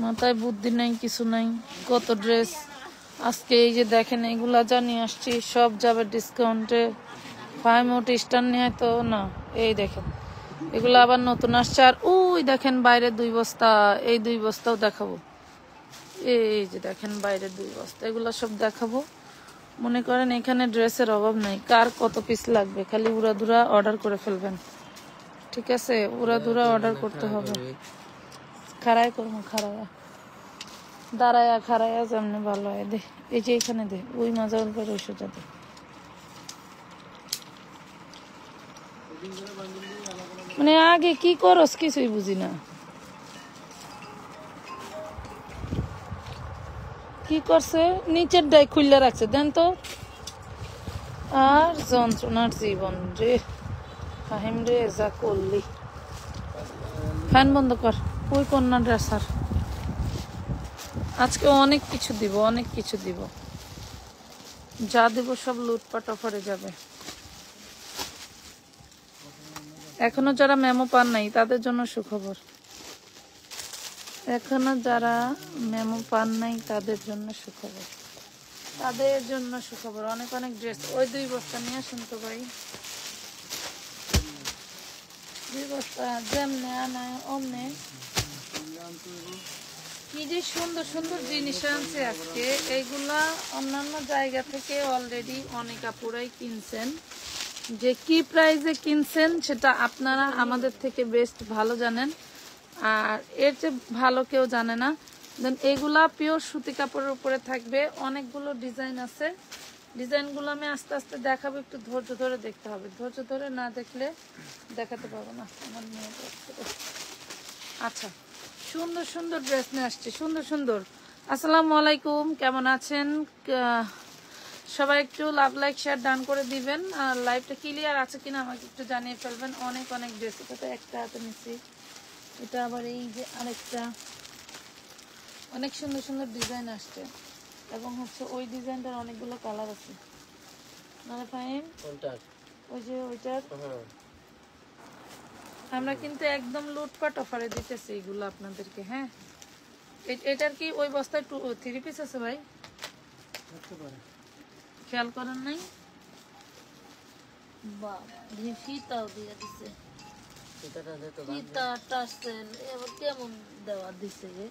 মাথায় বুদ্ধি নাই, কিছু নাই, কত ড্রেস। আজকে এই যে দেখেন এইগুলা যা নিয়ে আসছি সব যাবে ডিসকাউন্টে। ফাইমোট স্টার নিয়ে তো না, এই দেখেন এগুলো আবার নতুন আসছে। আর ওই দেখেন বাইরে 2 বস্তা, এই 2 বস্তাও দেখাবো। এই যে দেখেন বাইরে 2 বস্তা, এগুলো সব দেখাবো। মনে করেন এখানে ড্রেসের অভাব নাই, কার কত পিস লাগবে খালি উড়াধুরা অর্ডার করে ফেলবেন, ঠিক আছে? উড়াধুরা অর্ডার করতে হবে। খাড়াই করবো, খাড়ায়া দাঁড়ায়া খাড়ায়া যেমনি ভালো হয়। দে এই যে এখানে দে, ওই মাজাউল করে ওই সোজা দে। মানে আগে কি করস কিছুই বুঝি না, কি করছে নিচের ডাই খুললে রাখছে দেন তো। আর যন্ত্রণার জীবন রে ফাহিম রে, যা করলি। ফ্যান বন্ধ কর, ওই কন্যা ড্রেসার। আজকে অনেক কিছু দিব, অনেক কিছু দিব, যা দিব সব লুটপাট অফারে যাবে। এখনো যারা মেমো পান নাই তাদের জন্য সুখবর, এখনো যারা মেমো পান নাই তাদের জন্য সুখবর, তাদের জন্য সুখবর। অনেক অনেক ড্রেস। ওই 2 বস্তা নিয়ে আসুন তো ভাই, 2 বস্তা যেমনে আনায় অমনে। কি যে সুন্দর সুন্দর জিনিস আনছে আজকে, এইগুলা অন্যান্য জায়গা থেকে অলরেডি অনেক আপুরাই কিনছেন। যে কি প্রাইসে কিনছেন সেটা আপনারা আমাদের থেকে বেস্ট ভালো জানেন, আর এর চেয়ে ভালো কেউ জানে না। দেন এগুলা পিওর সুতি কাপড়ের উপরে থাকবে, অনেকগুলো ডিজাইন আছে। ডিজাইনগুলো আমি আস্তে আস্তে দেখাবো, একটু ধৈর্য ধরে দেখতে হবে, ধৈর্য ধরে না দেখলে দেখাতে পারবো না আমার মেয়ে। আচ্ছা, সুন্দর সুন্দর ড্রেস নিয়ে আসছে, সুন্দর সুন্দর। আসসালামু আলাইকুম, কেমন আছেন সবাই? একটু লাভ লাইক শেয়ার ডান করে দিবেন। আর লাইভটা ক্লিয়ার আছে কিনা আমাকে একটু জানিয়ে ফেলবেন। অনেক অনেক ড্রেস, এটা তো একটা হাতে নিচ্ছি, এটা আবার এই যে আরেকটা। অনেক সুন্দর সুন্দর ডিজাইন আসছে, এবং হচ্ছে ওই ডিজাইনটার অনেকগুলো কালার আছে। মানে ফাইন ওই যে ওইটার আমরা কিন্তু একদম লুটপাট অফারে দিতেছি এগুলো আপনাদেরকে। হ্যাঁ, এটার কি ওই বস্তায় 3 পিস আছে ভাই? খেয়াল করেন নাই? ফিতাও দিয়ে দিছে, ফিতা টাসেল এবার কেমন দেওয়া দিছে রে।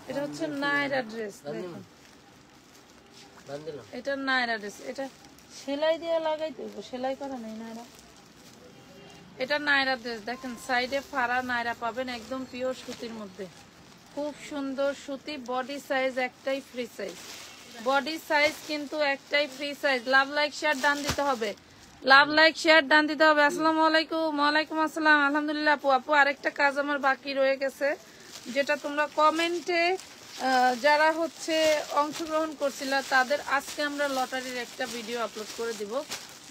এটা হচ্ছে নায়রা ড্রেস, দেখুন এটা নায়রা ড্রেস। এটা সেলাই দিয়ে লাগাইতে হইব, সেলাই করা নেই নায়রা। এটা নায়রা ড্রেস, দেখেন সাইডে ফাড়া নায়রা পাবেন, একদম পিওর সুতির মধ্যে, খুব সুন্দর সুতি। বডি সাইজ একটাই ফ্রি সাইজ, বডি সাইজ কিন্তু একটাই free size. Love like share done দিতে হবে, লাভ লাইক শেয়ার ডান দিতে হবে। আসসালামু আলাইকুম। ওয়ালাইকুম আসসালাম। আলহামদুলিল্লাহ আপু। আপু আরেকটা কাজ আমার বাকি রয়ে গেছে, যেটা তোমরা কমেন্টে যারা হচ্ছে অংশগ্রহণ করছিল তাদের আজকে আমরা লটারির একটা ভিডিও আপলোড করে দিব।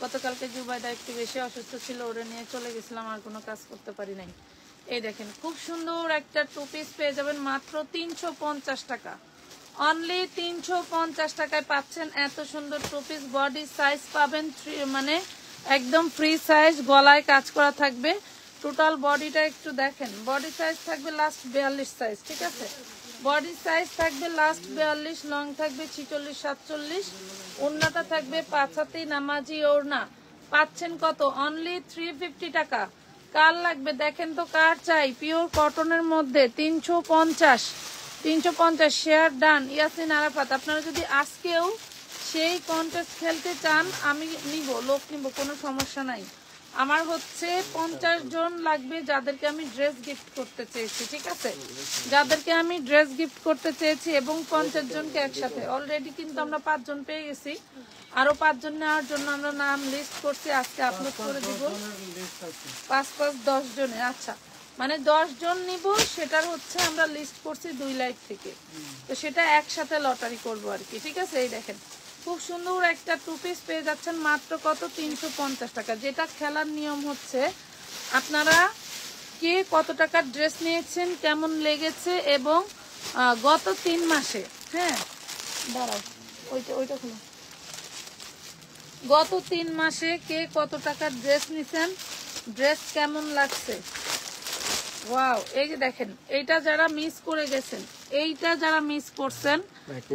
গতকালকে জুবাইদা একটু বেশি অসুস্থ ছিল, ওরে নিয়ে চলে গেছিলাম, আর কোনো কাজ করতে পারি নাই। এই দেখেন খুব সুন্দর একটা 2 পিস পেয়ে যাবেন মাত্র 350 টাকা, অনলি 350 টাকায় পাচ্ছেন এত সুন্দর 2 পিস। বডি সাইজ পাবেন মানে একদম ফ্রি সাইজ, গলায় কাজ করা থাকবে। টোটাল বডিটা একটু দেখেন, বডি সাইজ থাকবে লাস্ট 42 সাইজ, ঠিক আছে? বডি সাইজ থাকবে লাস্ট 42, লং থাকবে 46 47, ওড়নাটা থাকবে 5 হাতি নামাজি ওড়না। পাচ্ছেন কত? অনলি 350 টাকা। কার লাগবে দেখেন তো, কার চাই? পিওর কটনের মধ্যে 350 শেয়ার ডান। ইয়াসিন আরাফাত, আপনারা যদি আজকেও সেই কন্টেস্ট খেলতে চান আমি নিব, লোক নিব, কোনো সমস্যা নাই। আমার হচ্ছে 50 জন লাগবে যাদেরকে আমি ড্রেস গিফট করতে চেয়েছি, ঠিক আছে? যাদেরকে আমি ড্রেস গিফট করতে চেয়েছি, এবং 50 জনকে একসাথে। অলরেডি কিন্তু আমরা 5 জন পেয়ে গেছি, আরো 5 জন নেওয়ার জন্য আমরা নাম লিস্ট করছি, আজকে আপলোড করে দিব। 5 10 জনের, আচ্ছা মানে 10 জন নিব, সেটার হচ্ছে আমরা লিস্ট করছি 2 লাইভ থেকে, তো সেটা একসাথে লটারি করব আর কি, ঠিক আছে? এই দেখেন খুব সুন্দর একটা 2 পিস পেয়ে যাচ্ছেন মাত্র কত? 350 টাকা। যেটা খেলার নিয়ম হচ্ছে আপনারা কে কত টাকার ড্রেস নিয়েছেন, কেমন লেগেছে, এবং গত 3 মাসে, হ্যাঁ দাঁড়াও ওইটা খুলো, গত 3 মাসে কে কত টাকার ড্রেস নিছেন, ড্রেস কেমন লাগছে? ওয়াও, এই যে দেখেন, এইটা যারা মিস করে গেছেন, এইটা যারা মিস করছেন,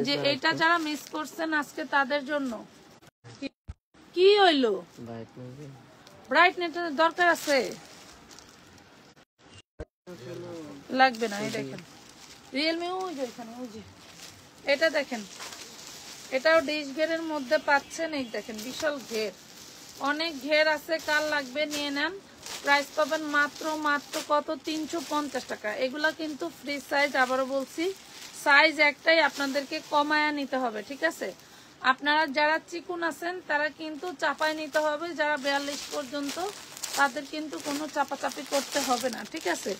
যে এইটা যারা মিস করছেন আজকে তাদের জন্য। কি হইলো? ব্রাইটনেসের দরকার আছে? লাগবে না। এই দেখেন রিয়েলমি, ওই যে এখানে, ওই যে এটা দেখেন, এটাও ডিশ ঘেরের মধ্যে পাচ্ছেন। এই দেখেন বিশাল ঘের, অনেক ঘের আছে, কার লাগবে নিয়ে নেন। প্রাইস পাবেন মাত্র কত, 350 টাকা। এগুলা কিন্তু ফ্রি সাইজ, আবারও বলছি সাইজ একটাই, আপনাদেরকে কমায়া নিতে হবে, ঠিক আছে? আপনারা যারা চিকুন আছেন তারা কিন্তু চাপায় নিতে হবে, যারা 42 পর্যন্ত তাদের কিন্তু কোনো চাপাচাপি করতে হবে না, ঠিক আছে?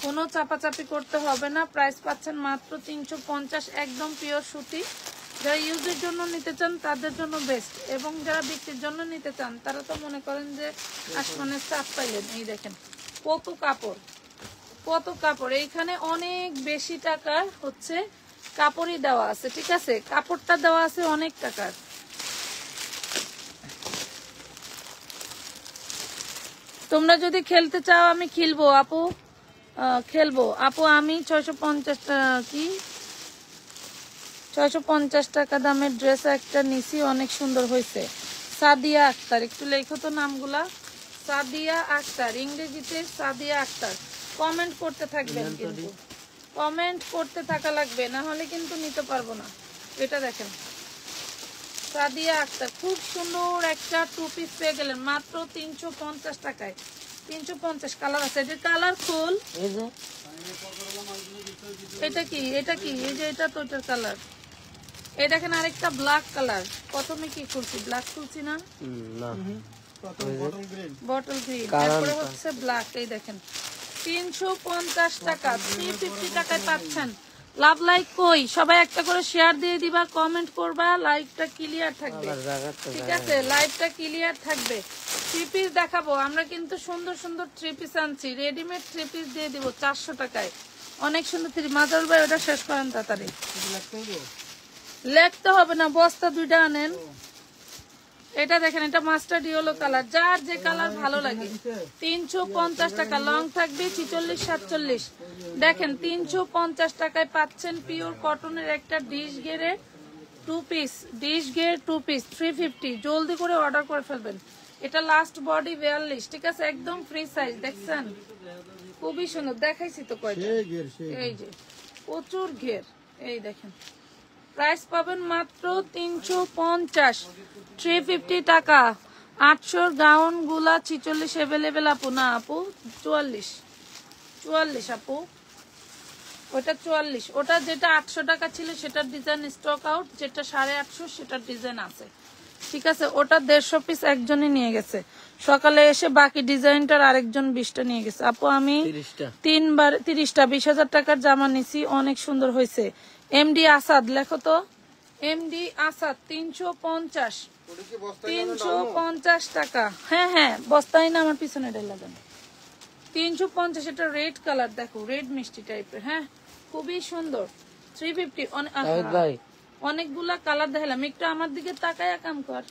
কোনো চাপাচাপি করতে হবে না। প্রাইস পাচ্ছেন মাত্র 350, একদম পিওর সুতি। যারা ইউজের জন্য নিতে চান তাদের জন্য বেস্ট, এবং যারা বিক্রির জন্য নিতে চান তারা তো মনে করেন যে আসমানের চাপ পাইলেন। এই দেখেন কত কাপড়, কত কাপড়, এইখানে অনেক বেশি টাকার হচ্ছে কাপড়ই দেওয়া আছে, ঠিক আছে? কাপড়টা দেওয়া আছে অনেক টাকার। তোমরা যদি খেলতে চাও আমি খেলবো আপু, খেলবো আপু। আমি 650 কি 650 টাকা দামের ড্রেস একটা নিছি, অনেক সুন্দর হয়েছে। সাদিয়া আক্তার, একটু লেখো তো নামগুলা। সাদিয়া আক্তার, ইংরেজিতে সাদিয়া আক্তার। কমেন্ট করতে থাকবেন, কিন্তু কমেন্ট করতে থাকা লাগবে, না হলে কিন্তু নিতে পারবো না। এটা দেখেন সাদিয়া আক্তার, খুব সুন্দর একটা 2 পিস পেয়ে গেলেন মাত্র 350 টাকায়। 350 কালার আছে, এটা কালার ফুল। এটা কি, এটা কি, এই যে এটা তো এটার কালার। এই দেখেন আরেকটা ব্ল্যাক কালার, প্রথমে কি খুলছি, ব্ল্যাক খুলছি না, বটল গ্রিন, তারপরে হচ্ছে ব্ল্যাক। এই দেখেন 350 টাকা, 350 টাকায় পাচ্ছেন। লাভ লাইক কই, সবাই একটা করে শেয়ার দিয়ে দিবা, কমেন্ট করবা, লাইভটা ক্লিয়ার থাকবে, ঠিক আছে? লাইভটা ক্লিয়ার থাকবে। 3 পিস দেখাবো আমরা, কিন্তু সুন্দর সুন্দর 3 পিস আনছি, রেডিমেড 3 পিস দিয়ে দিব 400 টাকায়। অনেক সুন্দর 3। মাজার ভাই ওটা শেষ করেন তাড়াতাড়ি। লিখতে হবে না, বস্তা 2টা আনেন। এটা দেখেন, এটা মাস্টার্ড ইয়েলো কালার, যার যে কালার ভালো লাগে। 350 টাকা, লং থাকবে 46 47। দেখেন 350 টাকায় পাচ্ছেন পিওর কটনের একটা ডিশ গেরের 2 পিস, ডিশ গের 2 পিস 350। জলদি করে অর্ডার করে ফেলবেন। এটা লাস্ট বডি 42, ঠিক আছে? একদম ফ্রি সাইজ, দেখছেন খুবই সুন্দর, দেখাইছি তো কয়টা। এই যে প্রচুর ঘের, এই দেখেন। প্রাইস পাবেন মাত্র 350, 350 টাকা। 800 গাউন গুলা 46 অ্যাভেলেবেল আপু, না আপু 44 আপু, ওটা 44। ওটা যেটা 800 টাকা ছিল সেটার ডিজাইন স্টক আউট, যেটা 850 সেটার ডিজাইন আছে, ঠিক আছে? ওটা 150 পিস একজনই নিয়ে গেছে, সকালে এসে বাকি ডিজাইনটার আরেকজন 20টা নিয়ে গেছে। আপু আমি 3বার 30টা 20,000 টাকার জামা নিছি, অনেক সুন্দর হয়েছে। এমডি আসাদ, লেখো তো এমডি আসাদ, 350 টাকা। হ্যাঁ হ্যাঁ, বস্তায় না, আমার পিছনে লাগানো 350। এটা রেড কালার, দেখো রেড মিষ্টি টাইপের, হ্যাঁ খুবই সুন্দর। 350। অনেকগুলা কালার দেখালাম, একটু আমার দিকে তাকায় কাম কর।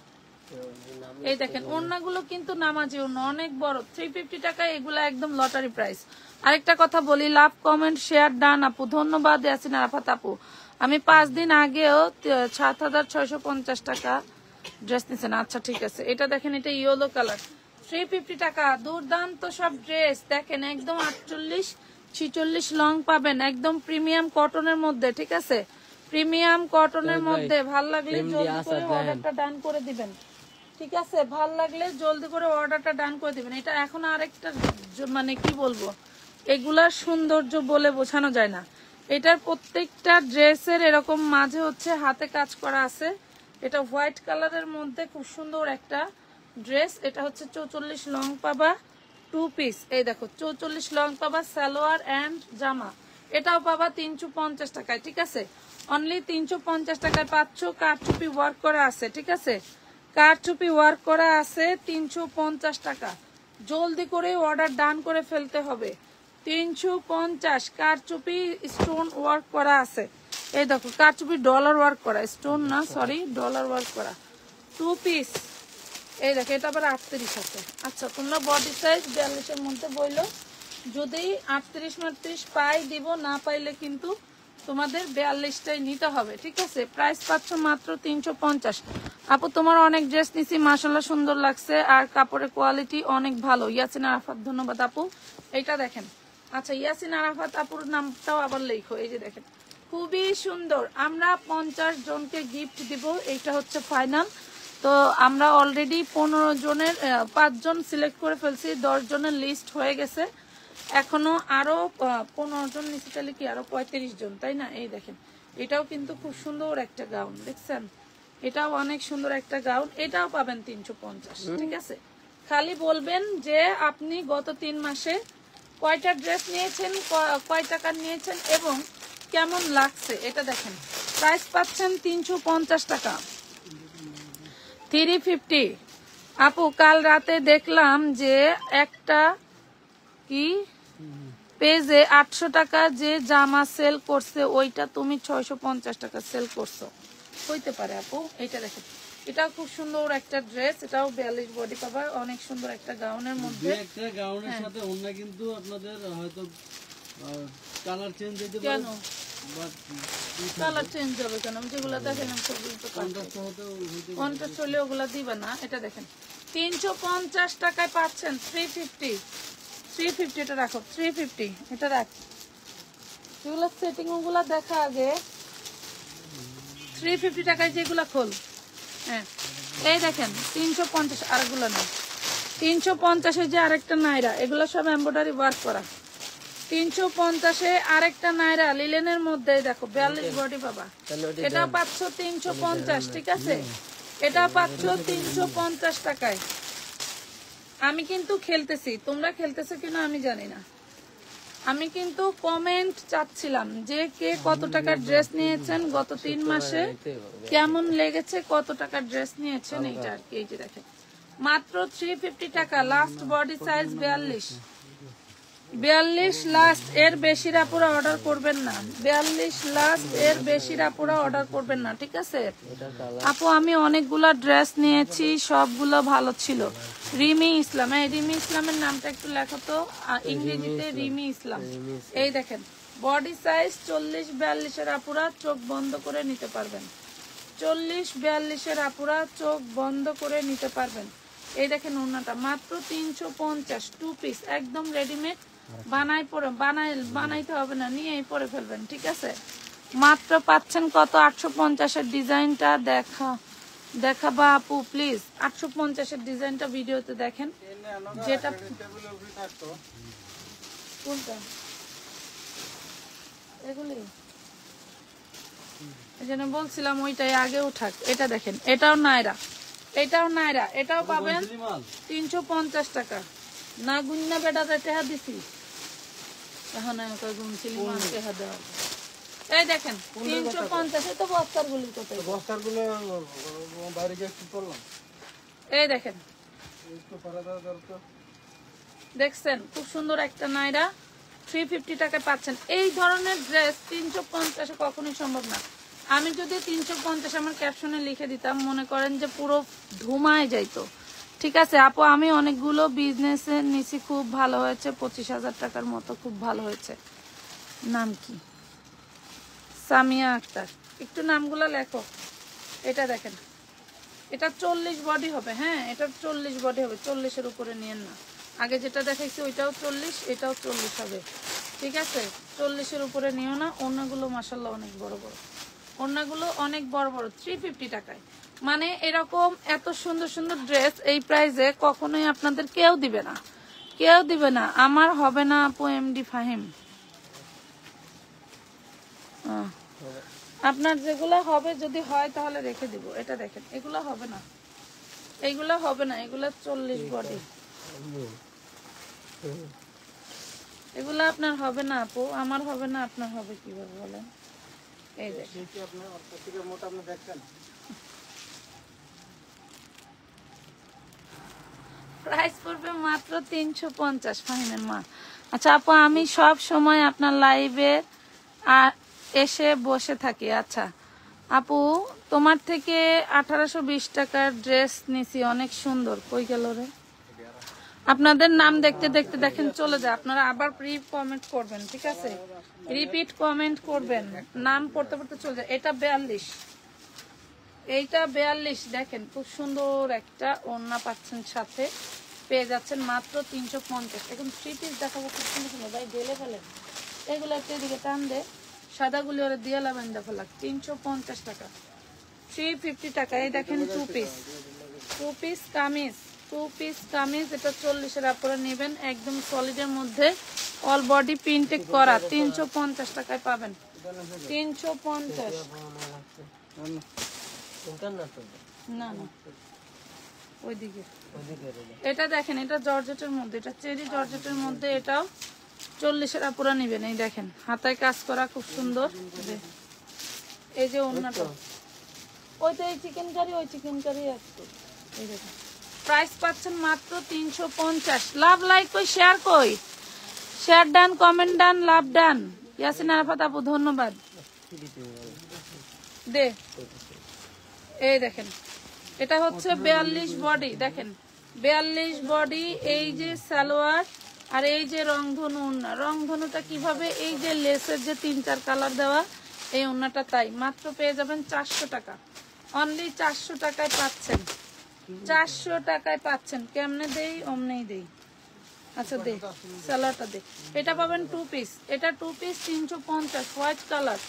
এই দেখেন ওড়নাগুলো কিন্তু নামাজি ওড়না, অনেক বড়। 350 টাকা, এগুলা একদম লটারি প্রাইস। আরেকটা কথা বলি, লাভ কমেন্ট শেয়ার ডান আপু, ধন্যবাদ ইয়াসিন আরাফাত আপু। আমি 5 দিন আগেও 7650 টাকা ড্রেস নিছেন, আচ্ছা ঠিক আছে। এটা দেখেন, এটা ইয়েলো কালার, 350 টাকা। দুর্দান্ত সব ড্রেস দেখেন, একদম 48 46 লং পাবেন, একদম প্রিমিয়াম কটনের মধ্যে, ঠিক আছে? প্রিমিয়াম কটনের মধ্যে। ভাল লাগলে জলদি করে অর্ডারটা ডান করে দিবেন, ঠিক আছে? ভাল লাগলে জলদি করে অর্ডারটা ডান করে দিবেন। এটা এখন আরেকটা মানে কি বলবো, এগুলার সৌন্দর্য বলে বোঝানো যায় না। এটার প্রত্যেকটা ড্রেসের এরকম মাঝে হচ্ছে হাতে কাজ করা আছে। এটা হোয়াইট কালারের মধ্যে খুব সুন্দর একটা ড্রেস। এটা হচ্ছে 44 লং পাবা 2 পিস। এই দেখো 44 লং পাবা, সালোয়ার এন্ড জামা। এটাও পাবা 350 টাকায়, ঠিক আছে? অনলি 350 টাকায় পাচ্ছ। কারচুপি ওয়ার্ক করা আছে, ঠিক আছে? কারচুপি ওয়ার্ক করা আছে, 350 টাকা। জলদি করে অর্ডার ডান করে ফেলতে হবে। 350 কারচুপি স্টোন ওয়ার্ক করা আছে। এই দেখো কারচুপি ডলার ওয়ার্ক করা, স্টোন না সরি, ডলার ওয়ার্ক করা 2 পিস। এই দেখো এটা আবার 38 আছে। আচ্ছা তোমরা বডি সাইজ 42 এর মধ্যে বইলো, যদি 38 38 পাই দিব, না পাইলে কিন্তু তোমাদের 42টাই নিতে হবে, ঠিক আছে। প্রাইস পাচ্ছ মাত্র 350। আপু তোমার অনেক ড্রেস নিছি, মাশাআল্লাহ সুন্দর লাগছে, আর কাপড়ের কোয়ালিটি অনেক ভালো। ইয়াসিন আরাফাত ধন্যবাদ আপু। এইটা দেখেন, আচ্ছা ইয়াসিন আরাফাত আপুর নামটাও আবার লেখো। এই যে দেখেন খুবই সুন্দর, আমরা 50 জনকে গিফট দিব, এইটা হচ্ছে ফাইনাল। তো আমরা অলরেডি 15 জনের 5 জন সিলেক্ট করে ফেলছি, 10 জনের লিস্ট হয়ে গেছে, এখনো আরো 15 জন নিচে, তাহলে কি আরো 35 জন, তাই না। এই দেখেন এটাও কিন্তু খুব সুন্দর একটা গাউন, দেখছেন এটাও অনেক সুন্দর একটা গাউন, এটাও পাবেন 350, ঠিক আছে। খালি বলবেন যে আপনি গত 3 মাসে কয়টা ড্রেস নিয়েছেন, কয় টাকা নিয়েছেন এবং কেমন লাগছে। এটা দেখেন প্রাইস পাচ্ছেন 350 টাকা, 350। আপু কাল রাতে দেখলাম যে একটা কি পেজে 800 টাকা যে জামা সেল করছে, ওইটা তুমি 650 টাকা সেল করছো, হইতে পারে আপু। এটা দেখেন এটাও খুব সুন্দর একটা ড্রেস, এটাও 42 বডি পাবা, অনেক সুন্দর একটা গাউনের মধ্যে। একটা গাউনের সাথে অন্য কিন্তু আপনাদের হয়তো কালার চেঞ্জ হতে পারে। কেন কালার চেঞ্জ হবে কেন? যেগুলো দেখেন কন্ট্রাস্ট হলে ওগুলা দিবে না। এটা দেখেন 350 টাকায় পাচ্ছেন 350, 350 এটা রাখো, 350 এটা রাখ। যেগুলো সেটিং ওগুলা দেখা আগে, 350 টাকায় যেগুলা খোল। হ্যাঁ এই দেখেন 350, আরগুলো না 350-এ যে আরেকটা নাইরা, এগুলো সব এমব্রয়ডারি ওয়ার্ক করা। 350-এ আরেকটা নাইরা লিলেনের মধ্যে, দেখো 42 বডি পাবা, এটা পাচ্ছ 350, ঠিক আছে। এটা পাচ্ছ 350 টাকায়। আমি কিন্তু খেলতেছি, তোমরা খেলতেছো কিনা আমি জানি না। আমি কিন্তু কমেন্ট চাচ্ছিলাম যে কে কত টাকার ড্রেস নিয়েছেন গত 3 মাসে, কেমন লেগেছে, কত টাকার ড্রেস নিয়েছেন, এইটা আর কি। এই যে দেখেন মাত্র 350 টাকা, লাস্ট বডি সাইজ 42 লাস্ট, এর বেশির আপুরা অর্ডার করবেন না, 42 লাস্ট, এর বেশির আপুরা অর্ডার করবেন না, ঠিক আছে। আপু আমি অনেকগুলা ড্রেস নিয়েছি, সবগুলো ভালো ছিল। রিমি ইসলাম, এই রিমি ইসলামের নামটা একটু লেখো তো, ইংরেজিতে রিমি ইসলাম। এই দেখেন বডি সাইজ 40-42 এর আপুরা চোখ বন্ধ করে নিতে পারবেন, 40-42 এর আপুরা চোখ বন্ধ করে নিতে পারবেন। এই দেখেন ওড়নাটা মাত্র 350, 2 পিস একদম রেডিমেড, বানাইতে হবে না, নিয়েই পরে ফেলবেন, ঠিক আছে। মাত্র পাচ্ছেন কত, 850 এর ডিজাইনটা দেখাবা আপু প্লিজ। 850 এর ডিজাইনটা ভিডিওতে দেখেন, যেটা কোনটা এগুলি এজন্য বলছিলাম ওইটাই আগে উঠাক। এটা দেখেন এটাও নাইরা, এটাও নাইরা, এটাও পাবেন 350 টাকা। না গুন্না বেটাতে টেহা দিছি, এখন গুনছিলি মান টেহা দেওয়া। এই দেখেন 350, তো বস্তার গুলি কোথায়, বস্তার গুলো বাইরে গিয়ে কি করলাম। এই দেখেন দেখছেন খুব সুন্দর একটা নাইরা, 350 টাকায় পাচ্ছেন। এই ধরনের ড্রেস 350-এ কখনোই সম্ভব না। আমি যদি 350 আমার ক্যাপশনে লিখে দিতাম, মনে করেন যে পুরো ধুমায় যাইতো, ঠিক আছে। আপু আমি অনেকগুলো বিজনেসে নিছি, খুব ভালো হয়েছে, 25,000 টাকার মতো, খুব ভালো হয়েছে। নাম কি? সামিয়া আক্তার, একটু নামগুলো লেখো। এটা দেখেন এটা 40 বডি হবে, হ্যাঁ এটা 40 বডি হবে, 40-এর উপরে নিয়েন না। আগে যেটা দেখাইছি ওইটাও 40, এটাও 40 হবে, ঠিক আছে। 40-এর উপরে নিও না। ওড়নাগুলো মাশাআল্লাহ অনেক বড় বড়, ওড়নাগুলো অনেক বড় বড়, 350 টাকায়। মানে এরকম এত সুন্দর সুন্দর ড্রেস এই প্রাইসে কখনোই আপনাদের কেউ দিবে না, কেউ দিবে না। আমার হবে না আপু, এমডি ফাহিম। আপনার যেগুলো হবে, যদি হয় তাহলে রেখে দিব। এটা দেখেন এগুলো হবে না, এইগুলো হবে না, এগুলো 40 বডি, এগুলো আপনার হবে না আপু, আমার হবে না, আপনার হবে কিভাবে বলেন। এই দেখেন প্রাইস পড়বে মাত্র 350 ফাহিমের মা। আচ্ছা আপু আমি সব সময় আপনার লাইভে এসে বসে থাকি। আচ্ছা আপু তোমার থেকে 1820 টাকার ড্রেস নিছি, অনেক সুন্দর। কই গেল রে? আপনাদের নাম দেখতে দেখতে দেখেন চলে যায়, আপনারা আবার কমেন্ট করবেন, ঠিক আছে? রিপিট কমেন্ট করবেন, নাম পড়তে পড়তে চলে যায়। এটা 42, এইটা 42। দেখেন খুব সুন্দর একটা ওড়না পাচ্ছেন, সাথে পেয়ে যাচ্ছেন মাত্র 350। এখন 3 পিস দেখাবো, খুব সুন্দর সুন্দর। ভাই ঢেলে ফেলেন এগুলো, একটা দিকে টান দে, সাদাগুলি ওরা দিয়ে লাগান দেখা লাগ। 350 টাকা, 350 টাকা। এই দেখেন 2 piece, 2 piece kameez, 2 piece kameez. এটা 40-এর আপনারা নেবেন, একদম সলিডের মধ্যে অল বডি প্রিন্টেড করা। 350 টাকায় পাবেন, 350। না না ওইদিকে। এটা দেখেন, এটা জর্জেটের মধ্যে, এটা চেরি জর্জেটের মধ্যে, এটাও 40-এর আপুরা নেবেন। এই দেখেন হাতায় কাজ করা, খুব সুন্দর। এই যে ওড়নাটা, ওই তো এই চিকেন কারি, ওই চিকেন কারি আসছে। এই দেখেন প্রাইস পাচ্ছেন মাত্র 350। লাভ লাইক কই, শেয়ার কই, শেয়ার ডান, কমেন্ট ডান, লাভ ডান। ইয়াসিন আরাফাত আপু ধন্যবাদ। দে এই দেখেন, এটা হচ্ছে 42 বডি। দেখেন 42 বডি। এই যে সালোয়ার আর এই যে রংধনু ওড়না। রংধনুটা কিভাবে, এই যে লেসের যে 3-4 কালার দেওয়া, এই ওড়নাটা তাই। মাত্র পেয়ে যাবেন 400 টাকা, অনলি 400 টাকায় পাচ্ছেন, 400 টাকায় পাচ্ছেন। কেমনে দেই, অমনেই দেই। আচ্ছা দে, সালোয়ারটা দে। এটা পাবেন 2 পিস, এটা 2 piece 350, white colour,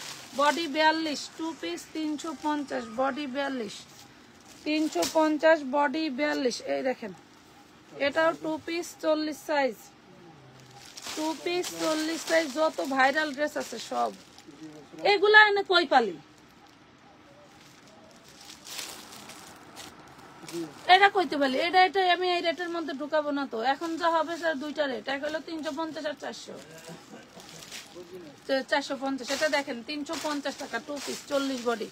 body 42, 2 piece 350, body 42, 350, body 42। এই দেখেন এটাও 2 পিস 40 সাইজ, 2 পিস 40 সাইজ। যত ভাইরাল ড্রেস আছে সব এগুলা এনে কই পালি। এটা কইতে পারি, এটা এটা আমি এই রেটের মধ্যে ঢুকাবো না তো। এখন যা হবে স্যার, দুইটা রেট, এক হলো 350 আর 400, 450। এটা দেখেন 350 টাকা, 2 পিস 40 বডি,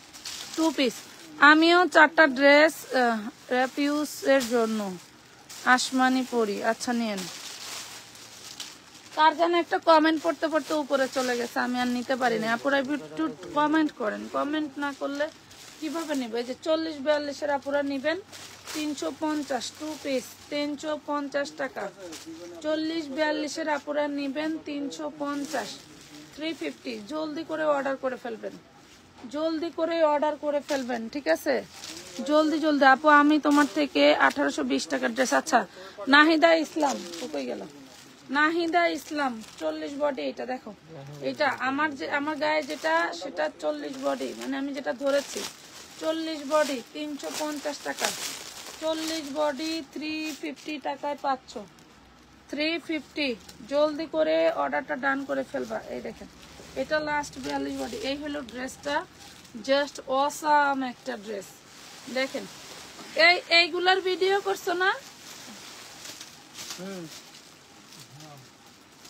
2 পিস। আমিও 4টা ড্রেস রেপিউস এর জন্য আসমানি পরি। আচ্ছা নিয়েন। কার যেন একটা কমেন্ট পড়তে পড়তে উপরে চলে গেছে, আমি আর নিতে পারিনি। আপুরা একটু কমেন্ট করেন, কমেন্ট না করলে কিভাবে নিব? এই যে 40-42-এর আপুরা নিবেন 350, 2 পিস 350 টাকা। 40-42-এর আপুরা নিবেন 350, 350। জলদি করে অর্ডার করে ফেলবেন, জলদি করে অর্ডার করে ফেলবেন, ঠিক আছে? জলদি জলদি। আপু আমি তোমার থেকে 1820 টাকার ড্রেস। আচ্ছা নাহিদা ইসলাম কোথায় গেল? নাহিদা ইসলাম 40 বডি। এটা দেখো, এটা আমার গায়ে যেটা, সেটা 40 বডি, মানে আমি যেটা ধরেছি 40 বডি 350 টাকা। 40 বডি 350 টাকায় পাচ্ছ, 350। জলদি করে অর্ডারটা ডান করে ফেলবা। এই দেখেন এটা লাস্ট 42 বডি। এই হলো ড্রেসটা, জাস্ট অসাম একটা ড্রেস। দেখেন এইগুলার ভিডিও করছো না?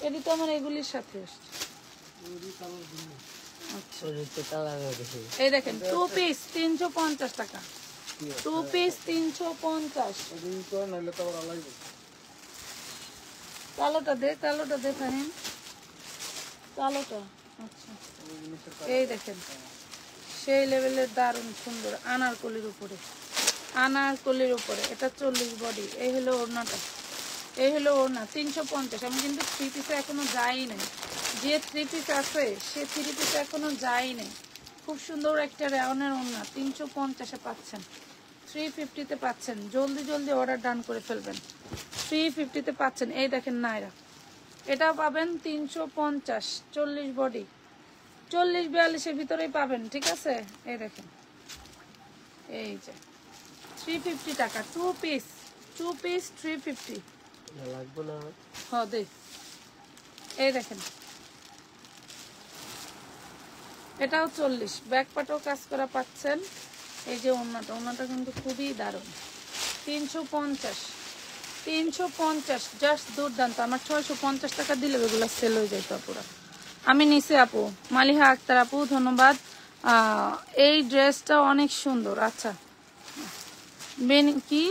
এটি তো আমার এগুলির সাথে আসছে। এই দেখেন 2 পিস 350 টাকা, 2 পিস 350। কালোটা দে, কালোটা দে ফাহিম, কালোটা। আচ্ছা এই দেখেন সেই লেভেলের দারুণ সুন্দর আনারকলির উপরে, আনারকলির উপরে। এটা 40 বডি। এই হলো ওড়নাটা, এই হলো ওড়না 350। আমি কিন্তু 3 পিসে এখনো যাই নাই, যে 3 পিস আছে সে 3 পিসে এখনো যাই নাই। খুব সুন্দর একটা রেওনের ওড়না 350-এ পাচ্ছেন, 350-তে পাচ্ছেন। জলদি জলদি অর্ডার ডান করে ফেলবেন, 350-তে পাচ্ছেন। এই দেখেন নাইরা, এটা পাবেন 350, 40 বডি, 40-42-এর ভিতরেই পাবেন, ঠিক আছে? এই দেখেন এই যে 350 টাকা, 2 পিস, 2 পিস 350 লাগবে না হবে। এই দেখেন এটাও 40, ব্যাক পাটেও কাজ করা পাচ্ছেন। এই যে ওড়নাটা, ওড়নাটা কিন্তু খুবই দারুণ। 350, 350 জাস্ট দুর্দান্ত। আমার 650 টাকা দিলে এগুলো সেল হয়ে যেত পুরো। আমি নিচে আপু, মালিহা আক্তার আপু ধন্যবাদ। এই ড্রেসটা অনেক সুন্দর। আচ্ছা কি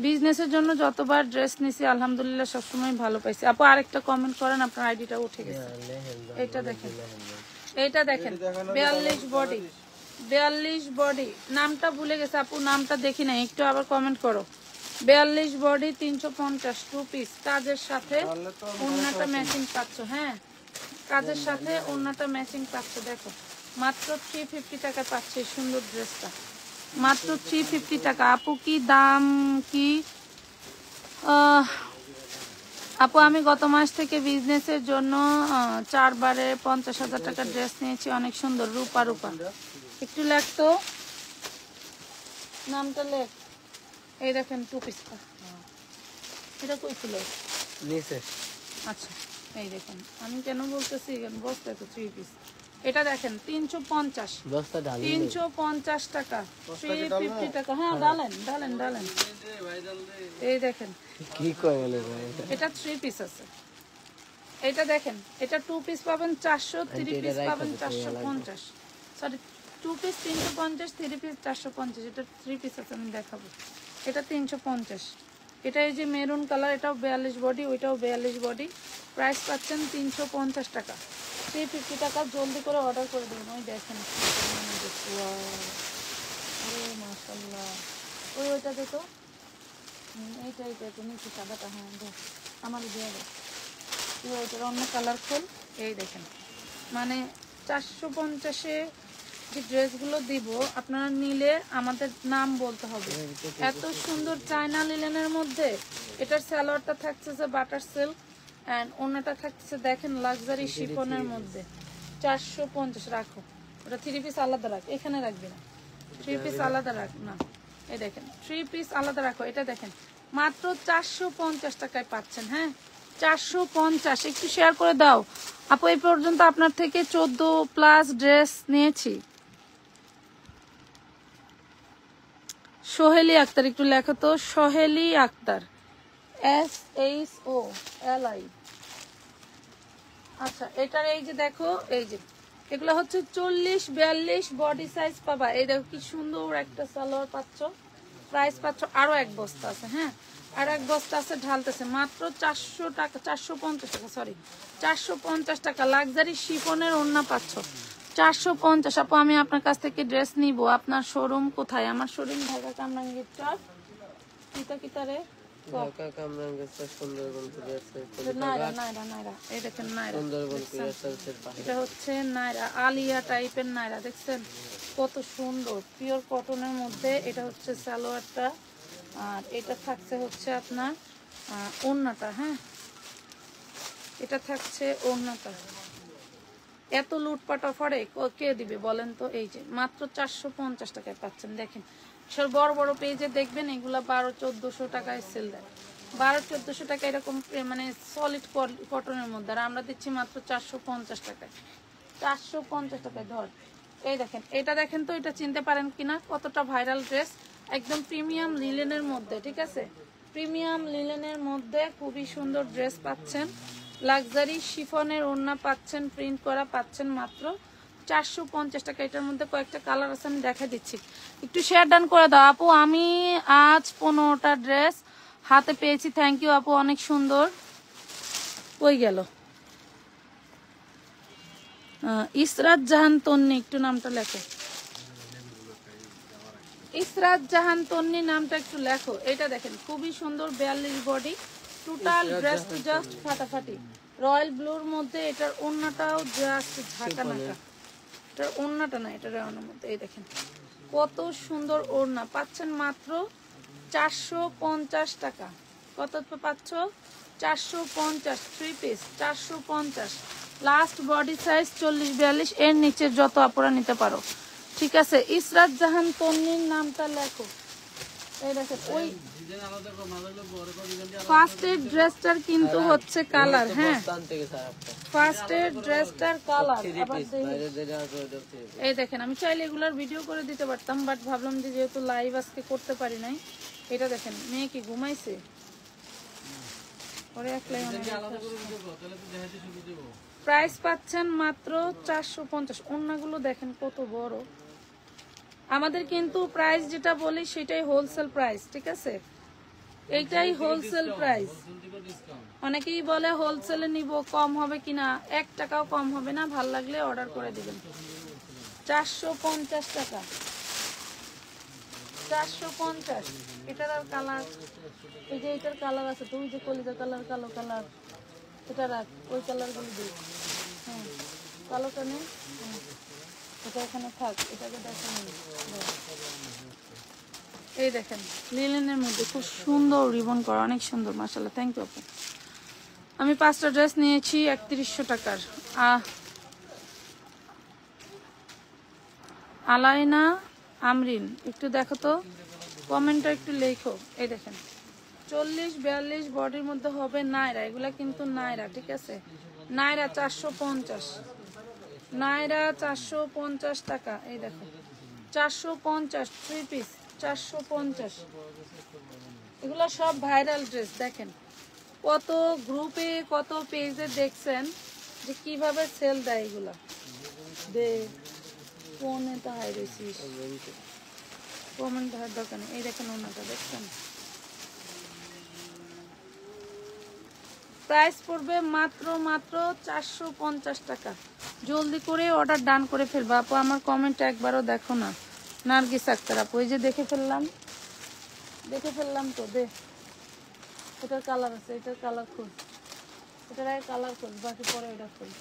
বিজনেসের জন্য যতবার ড্রেস নিছি আলহামদুলিল্লাহ সবসময় ভালো পাইছি। আপু আরেকটা কমেন্ট করেন, আপনার আইডিটা উঠে গেছে। এটা দেখেন, এটা দেখেন 42 বডি, 42 বডি, নামটা ভুলে গেছে আপু, নামটা দেখি না, একটু আবার কমেন্ট করো। 42 বডি 350 টু পিস, কাজের সাথে ওড়নাটা ম্যাচিং পাচ্ছ। হ্যাঁ, কাজের সাথে ওড়নাটা ম্যাচিং পাচ্ছ। দেখো মাত্র 350 টাকা পাচ্ছে এই সুন্দর ড্রেসটা, মাত্র 350 টাকা। আপু কি দাম কি? আপু আমি গত মাস থেকে বিজনেসের জন্য 4 বারে 50,000 টাকার ড্রেস নিয়েছি, অনেক সুন্দর, রূপা রূপা। একটু লেখতো নামটা, লেখ। এই দেখেন টু পিসটা, এটা কই ছিল নিচে। আচ্ছা এই দেখেন, আমি কেন বলতেছি বস্তা তো 3 পিস। এটা দেখেন 350, বস্তা ঢালি 350 টাকা, 350 টাকা। হ্যাঁ ডালেন ডালেন ডালেন। এই দেখেন কি কইলে ভাই, এটা 3 পিস আছে। এটা দেখেন, এটা 2 পিস পাবেন 400, 3 পিস পাবেন 450। Sorry 2 piece 350, 3 piece 450। এটা 3 পিস আছে, আমি দেখাবো। এটা 350। এটা এই যে মেরুন কালার, এটাও 42 বডি, ওইটাও 42 বডি। প্রাইস পাচ্ছেন 350 টাকা, 350 টাকা। জলদি করে অর্ডার করে দেবেন। ওই দেখেন মাশাআল্লাহ, ওইটা দেখো, এইটা এইটা তো নিচে সাদাটা। হ্যাঁ দেখ, আমার দিয়ে দেখ, ওইটার অন্য কালারফুল। এই দেখেন, মানে 450-এ যে ড্রেসগুলো দিব আপনারা নিলে আমাদের নাম বলতে হবে। এত সুন্দর চায়না লিলেনের মধ্যে এটার সালোয়ারটা থাকছে যে বাটার সিল্ক, অ্যান্ড অন্যটা থাকছে দেখেন লাক্সারি শিফনের মধ্যে। 450 রাখো, ওটা 3 পিস আলাদা রাখ, এখানে রাখবি না, 3 পিস আলাদা রাখ না। এই দেখেন 3 পিস আলাদা রাখো। এটা দেখেন মাত্র 450 টাকায় পাচ্ছেন। হ্যাঁ 450। একটু শেয়ার করে দাও আপু। এই পর্যন্ত আপনার থেকে 14+ ড্রেস নিয়েছি। সোহেলি আক্তার, একটু লেখো তো, সোহেলি আক্তার, SHOLI। আচ্ছা এটার এই যে দেখো, এই যে এগুলো হচ্ছে 40-42 বডি সাইজ পাবা। এই দেখো কি সুন্দর একটা সালোয়ার পাচ্ছ, প্রাইস পাচ্ছ। আরো এক বস্তা আছে, হ্যাঁ আর এক বস্তা আছে, ঢালতেছে মাত্র 400 টাকা, 450 টাকা, সরি 450 টাকা। লাক্সারি শিফনের ওড়না পাচ্ছ 450। আপু আমি আপনার কাছ থেকে ড্রেস নিব, আপনার শোরুম কোথায়? আমার শোরুম ঢাকা কামরাঙ্গীর চক। কিতা কিতা রে, ঢাকা কামরাঙ্গীর সুন্দরবন কুরিয়ার। নাইরা নাইরা নাইরা, এই দেখেন নাইরা, সুন্দরবন কুরিয়ার সার্ভিসের পাশে। এটা হচ্ছে নাইরা, আলিয়া টাইপের নাইরা, দেখছেন কত সুন্দর, পিওর কটনের মধ্যে। এটা হচ্ছে সালোয়ারটা, আর এটা থাকছে হচ্ছে আপনার ওড়নাটা। হ্যাঁ এটা থাকছে ওড়নাটা। এত লুটপাট অফারে কে দিবে বলেন তো? এই যে মাত্র 450 টাকায় পাচ্ছেন। দেখেন সব বড় বড় পেজে দেখবেন এগুলা 1200-1400 টাকায় সেল দেয়, 1200-1400 টাকা এরকম, মানে সলিড কটনের মধ্যে। আর আমরা দিচ্ছি মাত্র 450 টাকায়, 450 টাকায়। ধর এই দেখেন, এটা দেখেন তো, এটা চিনতে পারেন কিনা, কতটা ভাইরাল ড্রেস, একদম প্রিমিয়াম লিলেনের মধ্যে। ঠিক আছে, প্রিমিয়াম লিলেনের মধ্যে খুবই সুন্দর ড্রেস পাচ্ছেন। লাক্সারি শিফনের ওড়না পাচ্ছেন, প্রিন্ট করা পাচ্ছেন মাত্র 450 টাকা। এটার মধ্যে কয়েকটা কালার আছে, আমি দেখা দিচ্ছি। একটু শেয়ার ডান করে দাও আপু। আমি আজ 15টা ড্রেস হাতে পেয়েছি। থ্যাংক ইউ আপু, অনেক সুন্দর। কই গেল? ইসরাত জাহান তন্নি, একটু নামটা লেখো। ইসরাত জাহান তন্নি নামটা একটু লেখো। এটা দেখেন খুবই সুন্দর 42 বডি, টোটাল ড্রেস জাস্ট ফাটাফাটি। রয়্যাল ব্লুর মধ্যে এটার ওড়নাটাও জাস্ট ঝাঁকা নাকা। এটার ওড়নাটা না, এটার ওড়নার মধ্যে এই দেখেন কত সুন্দর ওড়না পাচ্ছেন মাত্র 450 টাকা। কত পাচ্ছ? 450, 3 পিস 450। লাস্ট বডি সাইজ 40-42, এর নিচে যত আপুরা নিতে পারো। ঠিক আছে, ইসরাত জাহান তন্নির নামটা লেখো। এই দেখেন ওই ফার্স্টের ড্রেসটার কিন্তু হচ্ছে কালার। হ্যাঁ ফার্স্টের ড্রেসটার কালার আবার এই দেখেন। আমি চাইলে এগুলার ভিডিও করে দিতে পারতাম, বাট ভাবলাম যে যেহেতু লাইভ আজকে করতে পারি নাই। এটা দেখেন, মেয়ে কি ঘুমাইছে? প্রাইস পাচ্ছেন মাত্র 450। ওড়নাগুলো দেখেন কত বড়। আমাদের কিন্তু প্রাইস যেটা বলি সেটাই হোলসেল প্রাইস। ঠিক আছে, এইটাই হোলসেল প্রাইস। অনেকেই বলে হোলসেলে নিব কম হবে কিনা, 1 টাকাও কম হবে না, ভাল লাগলে অর্ডার করে দিবেন। 450 টাকা, 450। এটার আর কালার, এই যে এটার কালার আছে তো, ওই যে কলিজা কালার, কালো কালার, এটা রাখ, ওই কালার গুলো দিই। হ্যাঁ, কালোটা নেই, এটা এখানে থাক, এটাকে দেখেন। এই দেখেন লিলেনের মধ্যে খুব সুন্দর রিবন করা, অনেক সুন্দর, মাশাআল্লাহ। থ্যাংক ইউ আপু। আমি 5টা ড্রেস নিয়েছি 3100 টাকার। আলাইনা আমরিন, একটু দেখো তো, কমেন্টটা একটু লেখো। এই দেখেন 40-42 বডির মধ্যে হবে নাইরা, এগুলা কিন্তু নাইরা, ঠিক আছে। নাইরা 450, নাইরা 450 টাকা। এই দেখো 450, 3 পিস 450। এগুলো সব ভাইরাল ড্রেস। দেখেন কত গ্রুপে কত পেজে দেখছেন যে কিভাবে সেল দেয় এগুলা। দে ফোনে তো হাই রেছিস, কমেন্ট হওয়ার দরকার নেই। এই দেখেন ওনাটা দেখছেন, প্রাইস পড়বে মাত্র 450 টাকা। জলদি করে অর্ডার ডান করে ফেলবা আপু। আমার কমেন্ট একবারও দেখো না। নার্গিস আক্তার আপু, এই যে দেখে ফেললাম তো, দে। এটার কালার আছে, এটার কালার খোঁজ, এটার আগে কালার খোঁজ, বাকি পরে এটা খোঁজ।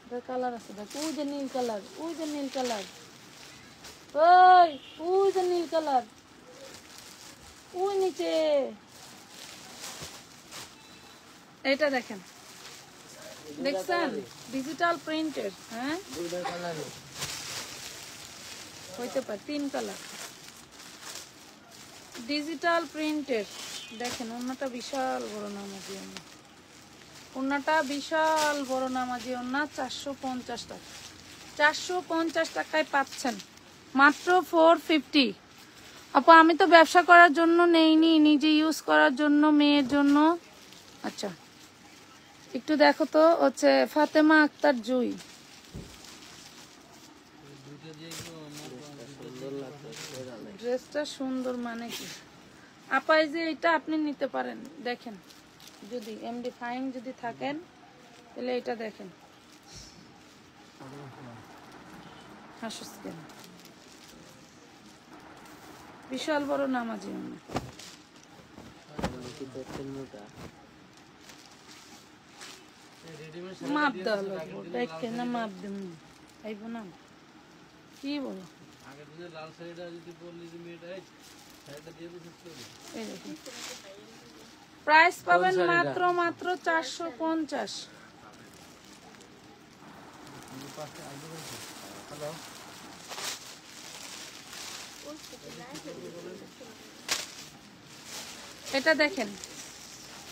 এটার কালার আছে দেখ, ওই যে নীল কালার, ওই যে নীল কালার, ওই যে নীল কালার, ওই নিচে। এটা দেখেন, দেখছেন ডিজিটাল প্রিন্টের। হ্যাঁ হইতে পারে 3 কালার ডিজিটাল প্রিন্টের। দেখেন ওন্নাটা বিশাল বড় নামাজি ওন্না, ওন্নাটা বিশাল বড় নামাজি ওন্না। 450 টাকা, 450 টাকায় পাচ্ছেন মাত্র 450। আপু আমি তো ব্যবসা করার জন্য নেইনি, নিজে ইউজ করার জন্য, মেয়ের জন্য। আচ্ছা একটু দেখো তো, হচ্ছে ফাতেমা আক্তার জুই। ড্রেসটা সুন্দর মানে কি আপা, এই যে এটা আপনি নিতে পারেন। দেখেন যদি এমডি ফাইন যদি থাকেন তাহলে এটা দেখেন, হাসুস কেন, বিশাল বড় নামাজি। মাপ দেওয়া লাগবো, দেখে না মাপ দেব আইব না, কি বলো। প্রাইস পাবেন মাত্র 450। এটা দেখেন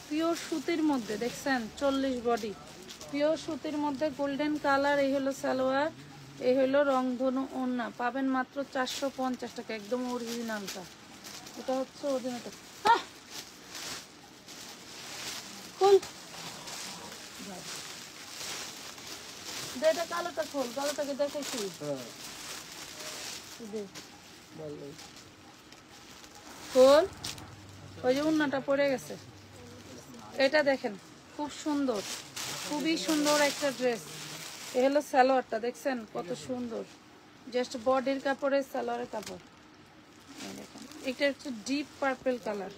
পিওর সুতির মধ্যে, দেখছেন 40 বডি, পিওর সুতির মধ্যে গোল্ডেন কালার। এই হলো সালোয়ার, এই হলো রংধনু ওড়না। পাবেন মাত্র 450 টাকা, একদম অরিজিনালটা। এটা হচ্ছে অরিজিনালটা। খুল এটা কালোটা খোল, কালোটাকে দেখেছি। খোল, ওই যে উন্নাটা পড়ে গেছে। এটা দেখেন খুব সুন্দর, খুবই সুন্দর একটা ড্রেস। এই হলো সালোয়ারটা, দেখছেন কত সুন্দর, জাস্ট বডির কাপড়ের সালোয়ারের কাপড়। এটা হচ্ছে deep purple colour,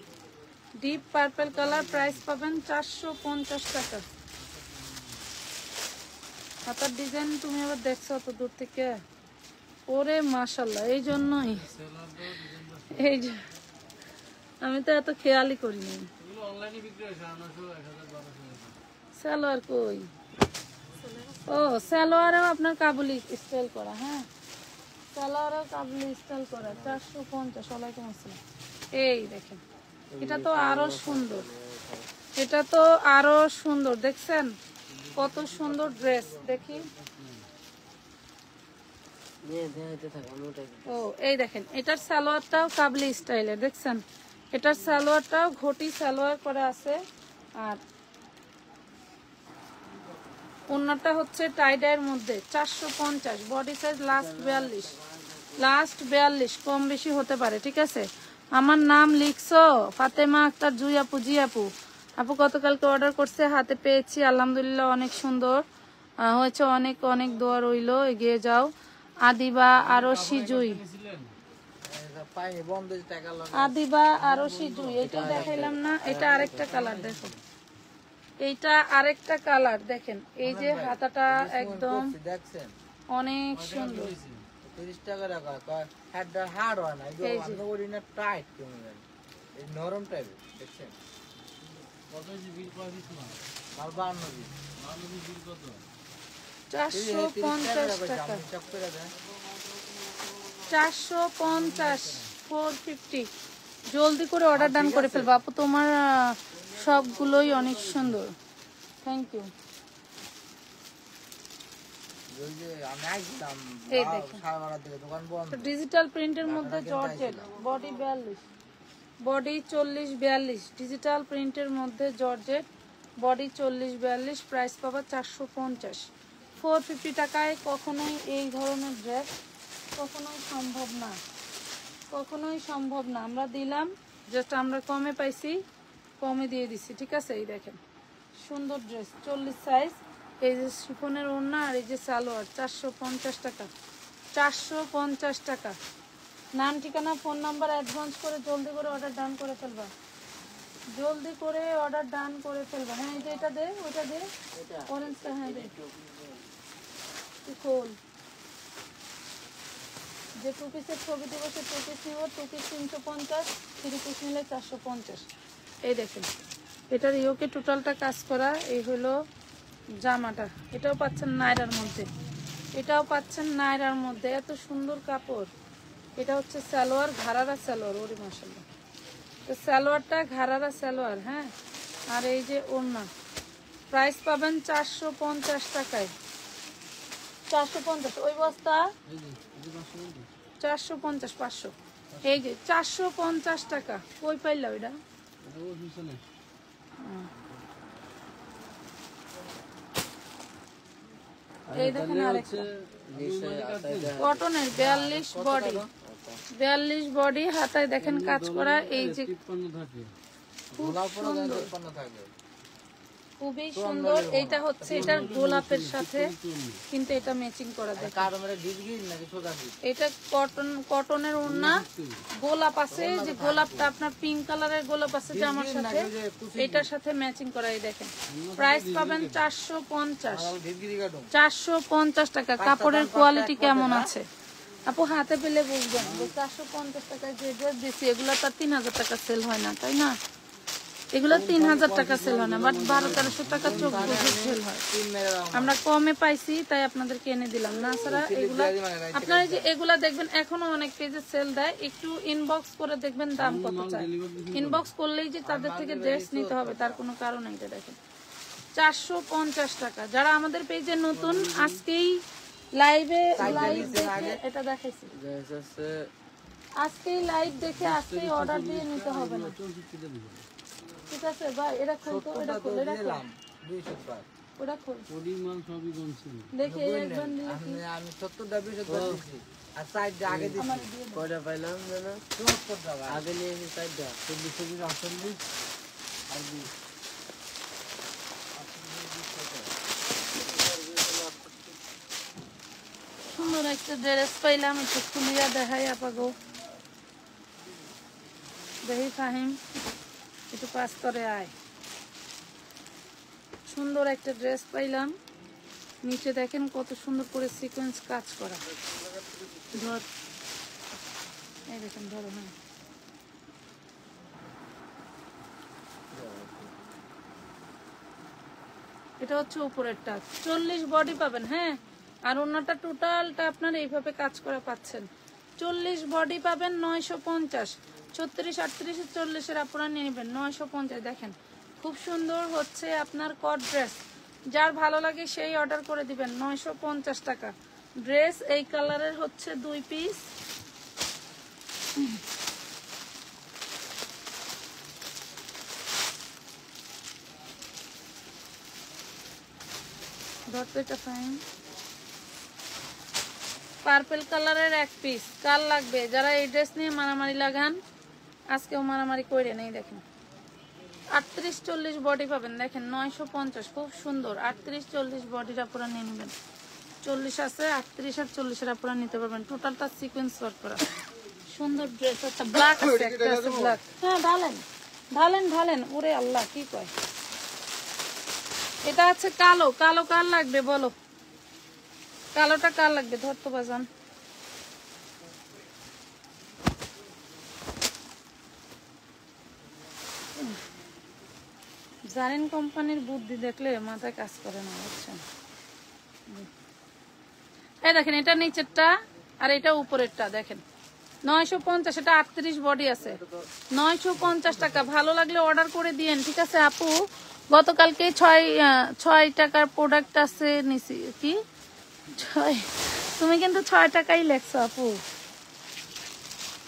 deep purple colour. Price পাবেন 450 টাকা। হাতার ডিজাইন তুমি আবার দেখছো অত দূর থেকে, ওরে মাশাল্লাহ। এই জন্যই এই যে আমি তো এত খেয়ালই করিনি। সালোয়ার কই, ও সালোয়ারেও আপনার কাবুলি স্টাইল করা। হ্যাঁ সালোয়ারেও কাবুলি স্টাইল করা, 450। ওয়ালাইকুম আসসালাম। এই দেখেন এটা তো আরো সুন্দর, এটা তো আরো সুন্দর, দেখছেন কত সুন্দর ড্রেস। দেখি, ও এই দেখেন এটার সালোয়ারটাও কাবলি স্টাইলের, দেখছেন এটার সালোয়ারটাও ঘটি সালোয়ার করা আছে। আর ওন্নাটা হচ্ছে টাইডাইয়ের মধ্যে। 450, বডি সাইজ লাস্ট 42, লাস্ট 42, কম বেশি হতে পারে, ঠিক আছে। আমার নাম লিখছো? ফাতেমা আক্তার জুই আপু। জি আপু, আপু গতকালকে অর্ডার করছে, হাতে পেয়েছি, আলহামদুলিল্লাহ অনেক সুন্দর হয়েছে, অনেক অনেক দোয়া রইলো, এগিয়ে যাও। আদিবা আরশি জুই, আদিবা আরশি জুই, এটা দেখাইলাম না? এটা আরেকটা কালার, দেখো এইটা আরেকটা কালার, দেখেন এই যে হাতাটা একদম অনেক সুন্দর। 30 টাকা রাখা কয় হেডটা হার্ড হয় না, এই যে এই যে। আমরা ওড়ি না টাইট কেমন জানি এই নরম টাইপের দেখছেন। কত হয়েছে বিল কয় পিস মাল? মাল 52 পিস। মাল বিল কত? 450 টাকা, আমি চক করে দেন 450, 450। জলদি করে অর্ডার ডান করে ফেলবো আপু, তোমার সবগুলোই অনেক সুন্দর, থ্যাংক ইউ। ওই যে আমি আইছিলাম এই দেখেন। 12:30 দিকে দোকান বন্ধ। ডিজিটাল প্রিন্টের মধ্যে জর্জেট, বডি 42, বডি 40-42, ডিজিটাল প্রিন্টের মধ্যে জর্জেট, বডি 40-42, প্রাইস পাবা 450। 450 টাকায় কখনোই এই ধরনের ড্রেস কখনোই সম্ভব না, কখনোই সম্ভব না। আমরা দিলাম, জাস্ট আমরা কমে পাইছি, কমে দিয়ে দিছি, ঠিক আছে? এই দেখেন সুন্দর ড্রেস, 40 সাইজ, এই যে শিফনের ওড়না আর এই যে সালোয়ার, 450 টাকা, 450 টাকা। নাম, ঠিকানা, ফোন নাম্বার অ্যাডভান্স করে জলদি করে অর্ডার ডান করে ফেলবা, জলদি করে অর্ডার ডান করে ফেলবা। হ্যাঁ, এই যে এটা দে, ওইটা দে, অরেঞ্জটা, হ্যাঁ দে, তুই খোল। যে 2 পিসের ছবি দিব সে 2 পিস নিব, 2 পিস 350, 3 পিস নিলে 450। এই দেখেন এটার ইয়োকে টোটালটা কাজ করা, এই হলো জামাটা, এটাও পাচ্ছেন নায়রার মধ্যে, এটাও পাচ্ছেন নায়রার মধ্যে, এত সুন্দর কাপড়। এটা হচ্ছে সালোয়ার, ঘাড়ারা সালোয়ার, ওরে মাশাআল্লাহ। তো সালোয়ারটা ঘাড়ারা সালোয়ার, হ্যাঁ। আর এই যে ওড়না, প্রাইস পাবেন 450 টাকায়, 450। ওই বস্তা 450, 500, এই যে 450 টাকা। কই পাইলা ওইটা? এটা ও পিছনে। এই দেখেন আরেকটা নিচে আসাইতে কটনের 42 বডি, 42 বডি, হাতায় দেখেন কাজ করা, এই যে 53 থাকে। খুব গোলাপ পরে সুন্দর, উৎপন্ন থাকবে। খুবই সুন্দর। এইটা হচ্ছে এটার গোলাপের সাথে কিন্তু এটা ম্যাচিং করা, দেখেন কার মেরে ডিজগি নাকি সোজা কি? এটা কটনের ওড়না, গোলাপ আছে, যে গোলাপটা আপনার পিঙ্ক কালারের গোলাপ আছে জামার সাথে, এটার সাথে ম্যাচিং করা। এই দেখেন প্রাইস পাবেন 450, ডিজগি কাটুম 450 টাকা। কাপড়ের কোয়ালিটি কেমন আছে আপু হাতে পেলে বুঝবেন যে 450 টাকায় যে ড্রেস দিচ্ছি এগুলো তার 3000 টাকা সেল হয় না, তাই না? এগুলো 3000 টাকা সেল হয় না, বাট 1200-1300 টাকা চোখ বুঝে সেল হয়। তিন মেরে আমরা কমে পাইছি তাই আপনাদেরকে এনে দিলাম, না ছাড়া এগুলা আপনারা যে এগুলা দেখবেন এখনো অনেক পেজে সেল দেয়, একটু ইনবক্স করে দেখবেন দাম কত চায়। ইনবক্স করলেই যে তাদের থেকে ড্রেস নিতে হবে তার কোনো কারণ নেই। এটা দেখেন 450 টাকা। যারা আমাদের পেজে নতুন, আজকেই লাইভ দেখে এটা দেখাইছি, আছে আজকেই লাইভ দেখে আজকেই অর্ডার দিয়ে নিতে হবে না, ঠিক আছে ভাই? এটা খুলতো, এটা খুল, এটা খুল, দিলাম 200 টাকা। ওটা খুল, পরিমাণ সবই কমছে। দেখি একবার দিলে কি আমি 70 টাকা 200 টাকা দিছি আর সাইড দিয়ে আগে দিছি আমার দিয়ে দাও। কয়টা পাইলাম জানো? 74 টাকা। আগে নিয়েছি 4টা। 40 48 আর 20। সুন্দর একটা ড্রেস পাইলাম, একটু খুলিয়া দেখাই আপাগো, দেখি ফাহিম একটু পাস করে আয়। সুন্দর একটা ড্রেস পাইলাম, নিচে দেখেন কত সুন্দর করে সিকোয়েন্স কাজ করা। ধর, এই দেখেন, ধরো, হ্যাঁ এটা হচ্ছে উপরেরটা, 40 বডি পাবেন, হ্যাঁ। আর অন্যটা টোটালটা আপনার এইভাবে কাজ করা পাচ্ছেন, 40 বডি পাবেন 950, 36, 38, 40 আপনারা নিয়ে নেবেন 950। দেখেন খুব সুন্দর হচ্ছে আপনার কট ড্রেস, যার ভালো লাগে সেই অর্ডার করে দিবেন। 950 টাকা ড্রেস, এই কালারের হচ্ছে 2 পিস। ধরতে এটা ফাইন, পার্পল কালারের 1 পিস। কার লাগবে? যারা এই ড্রেস নিয়ে মারামারি লাগান আজকেও মারামারি করে নেই। দেখেন 38-40 বডি পাবেন, দেখেন 950, খুব সুন্দর। 38-40 বডিটা পুরো নিয়ে নেবেন। 40 আছে, 38 আর 40 পুরো নিতে পারবেন। টোটালটা সিকোয়েন্স ওয়ার্ক করা সুন্দর ড্রেস। একটা ব্ল্যাক আছে, একটা আছে ব্ল্যাক। হ্যাঁ ঢালেন ঢালেন ঢালেন, ওরে আল্লাহ কি কয়। এটা আছে কালো, কালো কার লাগবে বলো, কালোটা কার লাগবে ধরতো বাজান। জারিন কোম্পানির বুদ্ধি দেখলে মাথায় কাজ করে না, বুঝছেন। এই দেখেন এটা নিচেরটা আর এটা উপরেরটা, দেখেন 950, এটা 38 বডি আছে, 950 টাকা। ভালো লাগলে অর্ডার করে দিয়েন, ঠিক আছে আপু। গতকালকে 6 টাকার প্রোডাক্ট আছে নিছি কি 6, তুমি কিন্তু 6 টাকাই লেখছো আপু,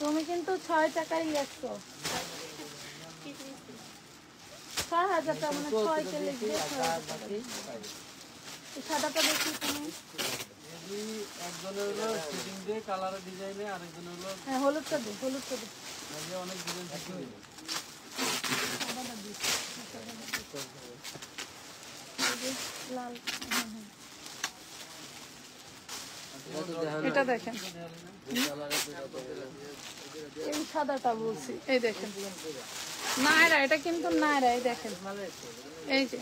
তুমি কিন্তু 6 টাকাই লেখছো। 6,000 টাকা মানে 6 কে লিখবে, 6,000 টাকা। এই সাদাটা দেখি তুমি। একজনের হলো ফিটিং দিয়ে কালার ডিজাইনে, আরেকজনের হলো হ্যাঁ হলুদটা দে, হলুদটা দে। অনেক ডিজাইন থাকে। সাদাটা দিস, এই যে লাল, হ্যাঁ, হ্যাঁ। এটা দেখেন, এই সাদাটা বলছি, এই দেখেন নায়রা, এটা কিন্তু নায়রা। এই দেখেন, এই যে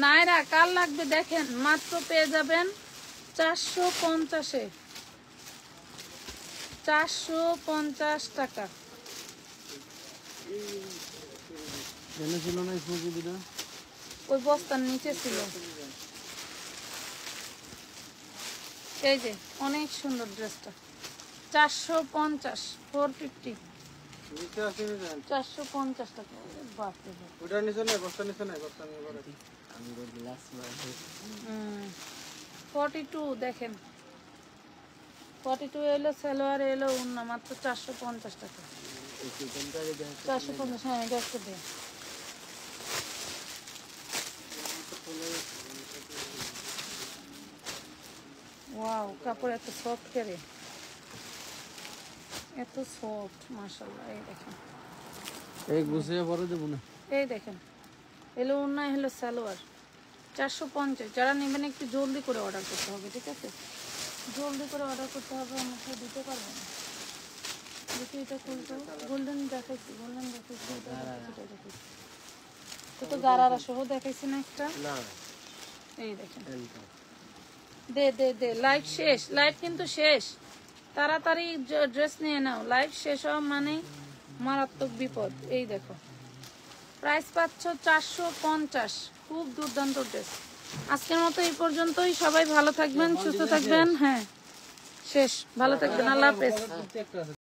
নায়রা কার লাগবে দেখেন, মাত্র পেয়ে যাবেন 450-এ, 450 টাকা। জানা ছিল না স্মোকিটা, ওই বস্তার নিচে ছিল। এই যে অনেক সুন্দর ড্রেসটা, 450, 450, 450 টাকা। বাপরে বাপ। ওটার নিচে নাই, বস্তার নিচে নাই, বস্তা নিয়ে পরে। 42 দেখেন, 42 এলো সালোয়ার, এলো উন্না, মাত্র 450 টাকা। 450, হ্যাঁ এটা একটা দে। ওয়াও, কাপড় এত সফট করে, এত সফট মাশাআল্লাহ। এই দেখেন, এই গুছিয়ে পরে দেবো না। এই দেখেন এলো উন্না, হলো সালোয়ার, 450। যারা নেবেন একটু জলদি করে অর্ডার করতে হবে, ঠিক আছে, জলদি করে অর্ডার করতে হবে, আমাকে দিতে পারবো না। দেখি এটা খুলতো, গোল্ডেন দেখাইছি, গোল্ডেন দেখাইছি, এটা দেখাইছি, তো গারারা সহ দেখাইছি না একটা। এই দেখেন, দে দে দে, লাইভ শেষ, লাইভ কিন্তু শেষ, তাড়াতাড়ি ড্রেস নিয়ে নাও, লাইভ শেষ হওয়া মানে মারাত্মক বিপদ। এই দেখো প্রাইস পাচ্ছ 450, খুব দুর্দান্ত ড্রেস। আজকের মতো এই পর্যন্তই, সবাই ভালো থাকবেন, সুস্থ থাকবেন। হ্যাঁ শেষ, ভালো থাকবেন, আল্লাহ হাফেজ।